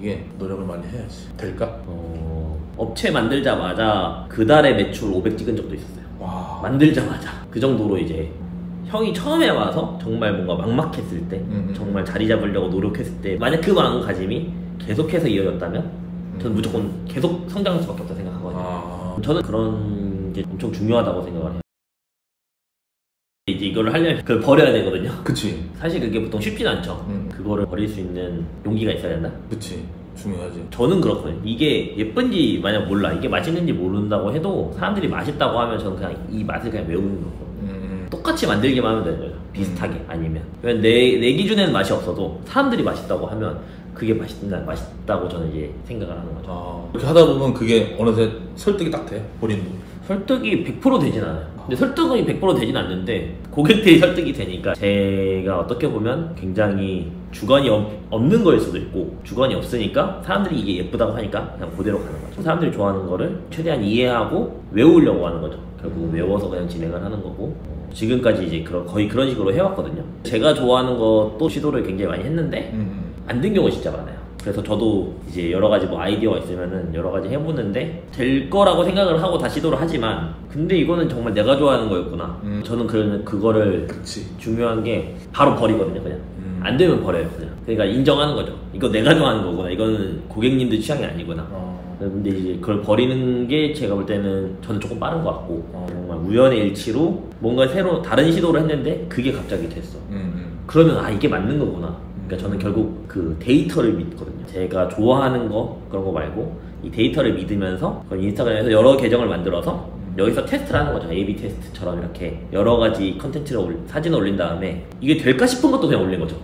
이게 노력을 많이 해야지. 될까? 업체 만들자마자 그 달에 매출 500 찍은 적도 있었어요. 와. 만들자마자. 그 정도로 이제 형이 처음에 와서 정말 뭔가 막막했을 때 정말 자리 잡으려고 노력했을 때 만약 그 마음가짐이 계속해서 이어졌다면 저는 무조건 계속 성장할 수밖에 없다고 생각하거든요. 저는 그런 게 엄청 중요하다고 생각을 해요. 이제 이거를 하려면 그걸 버려야 되거든요. 그치. 사실 그게 보통 쉽진 않죠. 그거를 버릴 수 있는 용기가 있어야 된다? 그치. 중요하지. 저는 그렇거든요. 이게 예쁜지 만약 몰라, 이게 맛있는지 모른다고 해도 사람들이 맛있다고 하면 저는 그냥 이 맛을 그냥 외우는 거고 똑같이 만들기만 하면 되는 거죠. 비슷하게. 아니면 내 기준에는 맛이 없어도 사람들이 맛있다고 하면 그게 맛있다고 저는 이제 생각을 하는 거죠. 그렇게 하다 보면 그게 어느새 설득이 딱 돼, 본인도. 설득이 100% 되진 않아요. 근데 설득이 100% 되진 않는데 고객들이 설득이 되니까 제가 어떻게 보면 굉장히 주관이 없는 거일 수도 있고, 주관이 없으니까 사람들이 이게 예쁘다고 하니까 그냥 그대로 가는 거죠. 사람들이 좋아하는 거를 최대한 이해하고 외우려고 하는 거죠. 결국 외워서 그냥 진행을 하는 거고, 지금까지 이제 거의 그런 식으로 해왔거든요. 제가 좋아하는 것도 시도를 굉장히 많이 했는데 안 된 경우가 진짜 많아요. 그래서 저도 이제 여러 가지 뭐 아이디어가 있으면은 여러 가지 해보는데 될 거라고 생각을 하고 다 시도를 하지만, 근데 이거는 정말 내가 좋아하는 거였구나. 저는 그거를 중요한 게 바로 버리거든요. 그냥 안 되면 버려요. 그러니까 인정하는 거죠. 이거 내가 좋아하는 거구나. 이거는 고객님들 취향이 아니구나. 근데 이제 그걸 버리는 게 제가 볼 때는 저는 조금 빠른 것 같고, 정말 우연의 일치로 뭔가 새로 다른 시도를 했는데 그게 갑자기 됐어. 그러면 이게 맞는 거구나. 그러니까 저는 결국 그 데이터를 믿거든요. 제가 좋아하는 거 그런 거 말고 이 데이터를 믿으면서 인스타그램에서 여러 계정을 만들어서 여기서 테스트를 하는 거죠. A/B 테스트처럼 이렇게 여러 가지 컨텐츠를 사진을 올린 다음에 이게 될까 싶은 것도 그냥 올린 거죠.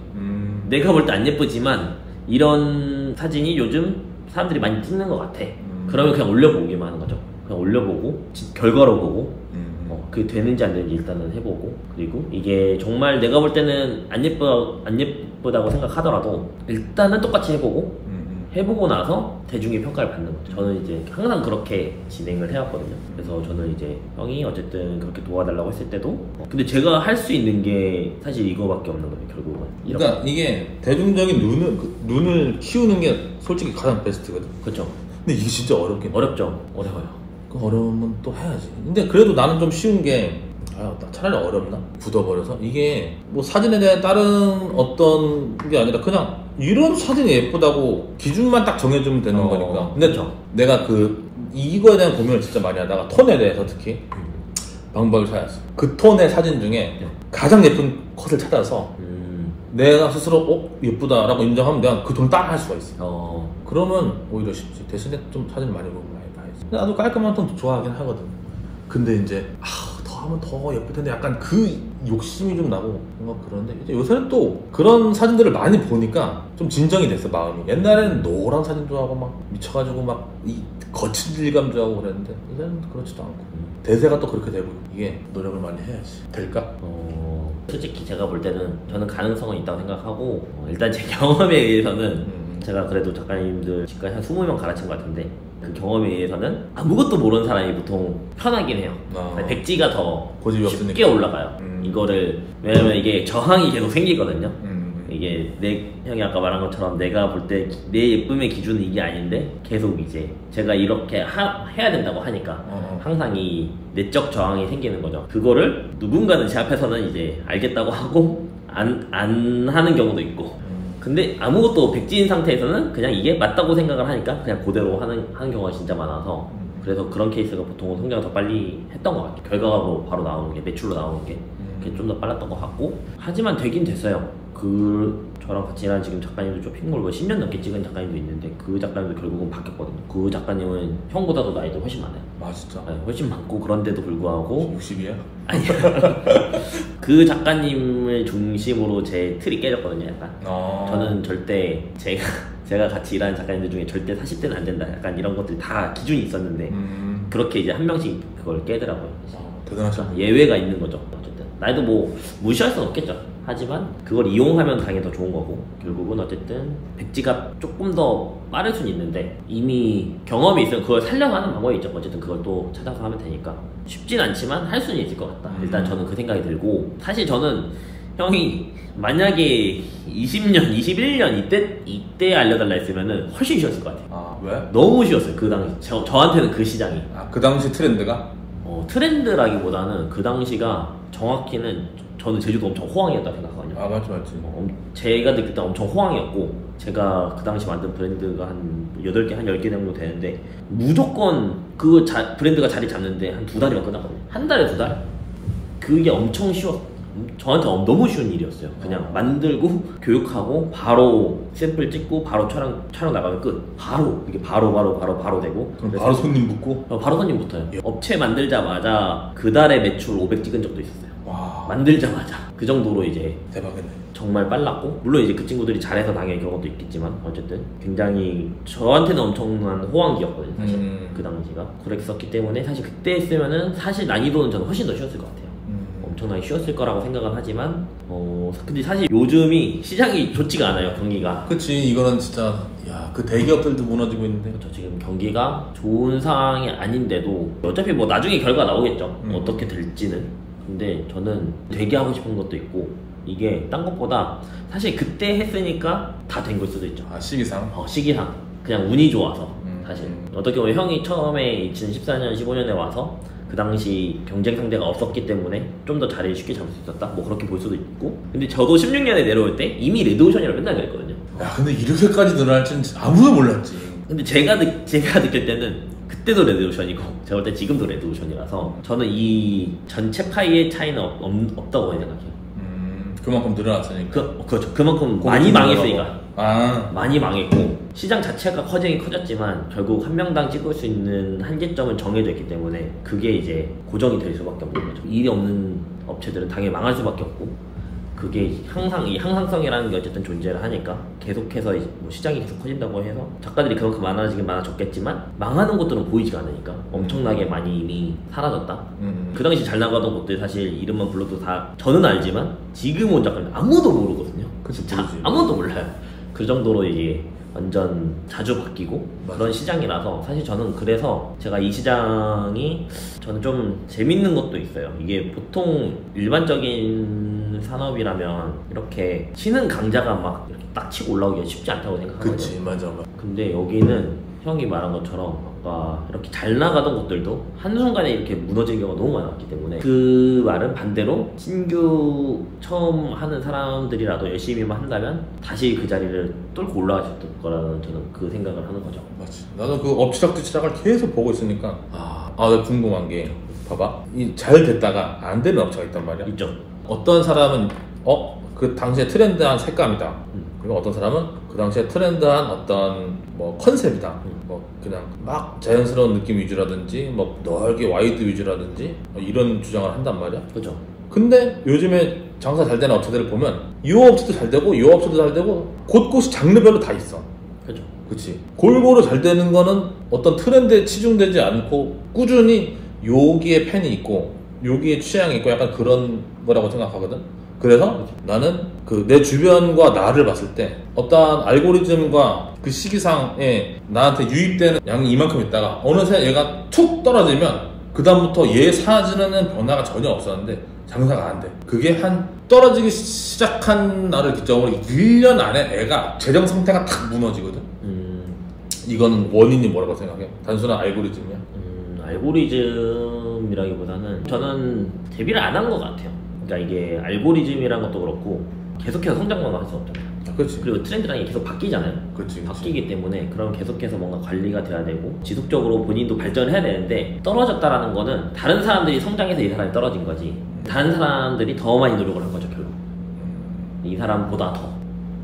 내가 볼 때 안 예쁘지만 이런 사진이 요즘 사람들이 많이 찍는 것 같아. 그러면 그냥 올려보기만 하는 거죠. 그냥 올려보고 결과로 보고 그게 되는지 안 되는지 일단은 해보고, 그리고 이게 정말 내가 볼 때는 안 예쁘다고 생각하더라도 일단은 똑같이 해보고 나서 대중의 평가를 받는 거죠. 저는 이제 항상 그렇게 진행을 해왔거든요. 그래서 저는 이제 형이 어쨌든 그렇게 도와달라고 했을 때도 근데 제가 할 수 있는 게 사실 이거밖에 없는 거예요, 결국은. 그러니까 이게 대중적인 눈을 키우는 게 솔직히 가장 베스트거든. 그렇죠. 근데 이게 진짜 어렵긴 해. 어렵죠. 어려워요. 그 어려우면 또 해야지. 근데 그래도 나는 좀 쉬운 게 차라리 어렵나? 굳어버려서 이게 뭐 사진에 대한 다른 어떤 게 아니라 그냥 이런 사진이 예쁘다고 기준만 딱 정해주면 되는 거니까. 근데 그쵸. 내가 이거에 대한 고민을 진짜 많이 하다가 톤에 대해서 특히 방법을 찾았어. 그 톤의 사진 중에 가장 예쁜 컷을 찾아서 내가 스스로 예쁘다라고 인정하면 내가 그 톤을 딱 할 수가 있어. 그러면 오히려 쉽지. 대신에 좀 사진 많이 보면 많이 봐야지. 나도 깔끔한 톤 좋아하긴 하거든. 근데 이제 더 하면 더 예쁠 텐데 약간 그 욕심이 좀 나고 뭔가 그런데 이제 요새는 또 그런 사진들을 많이 보니까 좀 진정이 됐어, 마음이. 옛날에는 노란 사진 좋아하고 막 미쳐가지고 막 이 거친 질감 좋아하고 그랬는데 요새는 그렇지도 않고 대세가 또 그렇게 되고. 이게 노력을 많이 해야지. 될까? 솔직히 제가 볼 때는 저는 가능성은 있다고 생각하고, 일단 제 경험에 의해서는 제가 그래도 작가님들 지금까지 한 20명 가르친 것 같은데 그 경험에 의해서는 아무것도 모르는 사람이 보통 편하긴 해요. 백지가 더 고집이 쉽게 없으니까. 올라가요. 이거를 왜냐면 이게 저항이 계속 생기거든요. 이게 형이 아까 말한 것처럼 내가 볼 때 내 예쁨의 기준은 이게 아닌데 계속 이제 제가 이렇게 해야 된다고 하니까 항상 이 내적 저항이 생기는 거죠. 그거를 누군가는 제 앞에서는 이제 알겠다고 하고 안 하는 경우도 있고, 근데 아무것도 백지인 상태에서는 그냥 이게 맞다고 생각을 하니까 그냥 그대로 하는 경우가 진짜 많아서, 그래서 그런 케이스가 보통 성장을 더 빨리 했던 것 같아요. 결과가 뭐 바로 나오는 게, 매출로 나오는 게 좀 더 빨랐던 것 같고, 하지만 되긴 됐어요. 저랑 같이 일하는 지금 작가님도 좀 핑골 10년 넘게 찍은 작가님도 있는데 그 작가님도 결국은 바뀌었거든요. 그 작가님은 형보다도 나이도 훨씬 많아요. 진짜? 네, 훨씬 많고, 그런데도 불구하고 60이야? 아니요. 그 작가님을 중심으로 제 틀이 깨졌거든요, 약간. 저는 절대 제가 같이 일하는 작가님들 중에 절대 40대는 안 된다, 약간 이런 것들이 다 기준이 있었는데 그렇게 이제 한 명씩 그걸 깨더라고요. 대단하죠. 예외가 있는 거죠. 어쨌든 나이도 뭐 무시할 수는 없겠죠. 하지만 그걸 이용하면 당연히 더 좋은 거고, 결국은 어쨌든 백지가 조금 더 빠를 수는 있는데 이미 경험이 있으면 그걸 살려고 하는 방법이 있죠. 어쨌든 그걸 또 찾아서 하면 되니까 쉽진 않지만 할 수는 있을 것 같다. 일단 저는 그 생각이 들고, 사실 저는 형이 만약에 20년, 21년 이때 알려달라 했으면은 훨씬 쉬웠을 것 같아요. 아 왜? 너무 쉬웠어요. 그 당시 저한테는 그 시장이. 아 그 당시 트렌드가? 트렌드라기보다는 그 당시가 정확히는 저는 제주도 엄청 호황이었다 생각하거든요. 아 맞지. 제가 느낄 때 엄청 호황이었고, 제가 그 당시 만든 브랜드가 한 8개, 한 10개 정도 되는데 무조건 그 브랜드가 자리 잡는데 한 2달이면 끝났거든요. 한 달에 2달? 그게 엄청 저한테 너무 쉬운 일이었어요. 그냥 만들고 교육하고 바로 샘플 찍고 바로 촬영 나가면 끝. 이게 바로 되고. 그럼 바로 손님 붙고? 바로 손님 붙어요. 업체 만들자마자 그 달에 매출 500 찍은 적도 있었어요. 와. 만들자마자. 그 정도로 이제 대박이네. 정말 빨랐고, 물론 이제 그 친구들이 잘해서 당연히 그런 것도 있겠지만 어쨌든 굉장히 저한테는 엄청난 호황기였거든요. 사실 그 당시가 그랬었기 때문에 사실 그때 했으면은 사실 난이도는 저는 훨씬 더 쉬웠을 것 같아요. 엄청나게 쉬웠을 거라고 생각은 하지만 근데 사실 요즘이 시장이 좋지가 않아요. 경기가. 그치. 이거는 진짜 야, 그 대기업들도 무너지고 있는데. 그렇죠. 지금 경기가 좋은 상황이 아닌데도 어차피 뭐 나중에 결과 나오겠죠. 어떻게 될지는. 근데 저는 되게 하고 싶은 것도 있고, 이게 딴 것보다 사실 그때 했으니까 다 된 걸 수도 있죠. 아 시기상? 시기상 그냥 운이 좋아서. 사실 어떻게 보면 형이 처음에 2014년 15년에 와서 그 당시 경쟁 상대가 없었기 때문에 좀 더 자리를 쉽게 잡을 수 있었다, 뭐 그렇게 볼 수도 있고. 근데 저도 16년에 내려올 때 이미 레드오션이라고 맨날 그랬거든요. 야 근데 이렇게까지 늘어날 줄은 아무도 몰랐지. 근데 제가 느낄 때는 그때도 레드오션이고 제가 볼 때 지금도 레드오션이라서 저는 이 전체 파이의 차이는 없다고 생각해요. 그만큼 늘어났으니까. 그렇죠. 그만큼 많이 망했으니까. 많이 망했고 시장 자체가 커졌지만 결국 한 명당 찍을 수 있는 한계점은 정해져 있기 때문에 그게 이제 고정이 될 수밖에 없는 거죠. 일이 없는 업체들은 당연히 망할 수밖에 없고, 그게 항상 이 항상성이라는 게 어쨌든 존재를 하니까 계속해서 뭐 시장이 계속 커진다고 해서 작가들이 그만큼 많아졌겠지만 망하는 곳들은 보이지가 않으니까 엄청나게 많이 이미 사라졌다. 그 당시 잘 나가던 곳들 사실 이름만 불러도 다 저는 알지만 지금 온 작가는 아무도 모르거든요. 진짜 아무도 몰라요. 그 정도로 이게 완전 자주 바뀌고 그런 시장이라서 사실 저는 그래서 제가 이 시장이 저는 좀 재밌는 것도 있어요. 이게 보통 일반적인 산업이라면 이렇게 치는 강자가 막 이렇게 딱 치고 올라오기가 쉽지 않다고 생각하거든요. 그치 맞아. 근데 여기는 형이 말한 것처럼 아까 이렇게 잘 나가던 곳들도 한순간에 이렇게 무너지는 경우가 너무 많았기 때문에, 그 말은 반대로 신규 처음 하는 사람들이라도 열심히만 한다면 다시 그 자리를 뚫고 올라가실 거라는 저는 그 생각을 하는 거죠. 맞지. 나도 그 엎치락뒤치락을 계속 보고 있으니까 나 궁금한 게, 봐봐, 이 잘 됐다가 안 되는 업체가 있단 말이야. 있죠. 어떤 사람은 그 당시에 트렌드한 색감이다. 그리고 어떤 사람은 그 당시에 트렌드한 어떤 뭐 컨셉이다. 뭐 그냥 막 자연스러운 느낌 위주라든지 뭐 넓게 와이드 위주라든지 이런 주장을 한단 말이야. 그렇죠. 근데 요즘에 장사 잘 되는 업체들을 보면 이 업체도 잘 되고 이 업체도 잘 되고 곳곳이 장르별로 다 있어. 그렇죠. 그치. 골고루 잘 되는 거는 어떤 트렌드에 치중되지 않고 꾸준히 여기에 팬이 있고 여기에 취향이 있고 약간 그런 거라고 생각하거든. 그래서 나는 그 내 주변과 나를 봤을 때 어떠한 알고리즘과 그 시기상에 나한테 유입되는 양이 이만큼 있다가 어느새 얘가 툭 떨어지면 그 다음부터 얘 사라지는 변화가 전혀 없었는데 장사가 안 돼. 그게 한 떨어지기 시작한 날을 기점으로 1년 안에 애가 재정 상태가 탁 무너지거든. 이거는 원인이 뭐라고 생각해? 단순한 알고리즘이야? 알고리즘이라기보다는 저는 대비를 안 한 것 같아요. 그러니까 이게 알고리즘이란 것도 그렇고 계속해서 성장만 할 수 없잖아요. 그렇지. 그리고 트렌드라는 게 계속 바뀌잖아요. 그렇지. 바뀌기 때문에 그럼 계속해서 뭔가 관리가 돼야 되고 지속적으로 본인도 발전을 해야 되는데, 떨어졌다라는 거는 다른 사람들이 성장해서 이 사람이 떨어진 거지, 다른 사람들이 더 많이 노력을 한 거죠 결국. 이 사람보다 더.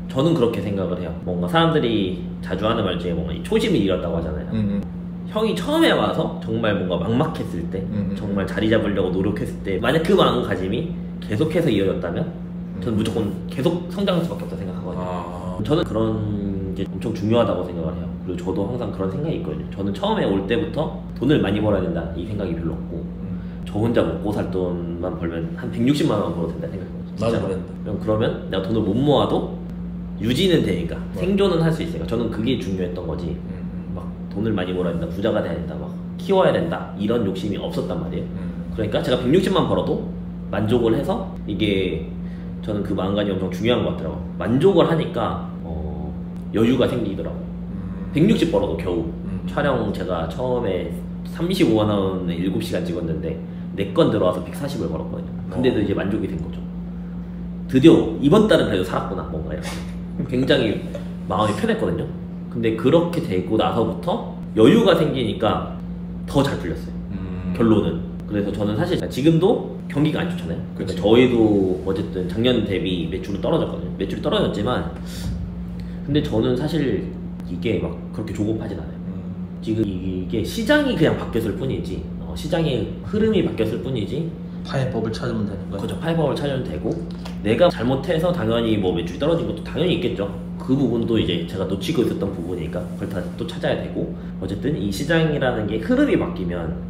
저는 그렇게 생각을 해요. 뭔가 사람들이 자주 하는 말 중에 뭔가 초심을 잃었다고 하잖아요. 형이 처음에 와서 정말 뭔가 막막했을 때, 정말 자리 잡으려고 노력했을 때 만약 그 마음가짐이 계속해서 이어졌다면 저는 무조건 계속 성장할 수밖에 없다고 생각하거든요. 저는 그런 게 엄청 중요하다고 생각을 해요. 그리고 저도 항상 그런 생각이 있거든요. 저는 처음에 올 때부터 돈을 많이 벌어야 된다 이 생각이 별로 없고, 저 혼자 먹고 살 돈만 벌면 한 160만 원 벌어도 된다 생각해요. 그러면 내가 돈을 못 모아도 유지는 되니까 생존은 할 수 있으니까 저는 그게 중요했던 거지. 막 돈을 많이 벌어야 된다, 부자가 돼야 된다, 막 키워야 된다 이런 욕심이 없었단 말이에요. 그러니까 제가 160만 벌어도 만족을 해서 이게 저는 그 마음가짐이 엄청 중요한 것 같더라고요. 만족을 하니까 여유가 생기더라고요. 160 벌어도 겨우 촬영 제가 처음에 35만 원에 7시간 찍었는데 4건 들어와서 140을 벌었거든요. 근데도 이제 만족이 된 거죠. 드디어 이번 달은 그래도 살았구나 뭔가 이렇게 굉장히 마음이 편했거든요. 근데 그렇게 되고 나서부터 여유가 생기니까 더 잘 풀렸어요. 결론은. 그래서 저는 사실 지금도 경기가 안 좋잖아요. 그러니까 저희도 어쨌든 작년 대비 매출은 떨어졌거든요. 매출이 떨어졌지만 근데 저는 사실 이게 막 그렇게 조급하진 않아요. 지금 이게 시장이 그냥 바뀌었을 뿐이지 시장의 흐름이 바뀌었을 뿐이지 파해법을 찾으면 되는 거예요. 그렇죠. 파이버를 찾으면 되고 내가 잘못해서 당연히 뭐 매출이 떨어진 것도 당연히 있겠죠. 그 부분도 이제 제가 놓치고 있었던 부분이니까 그걸 다 또 찾아야 되고 어쨌든 이 시장이라는 게 흐름이 바뀌면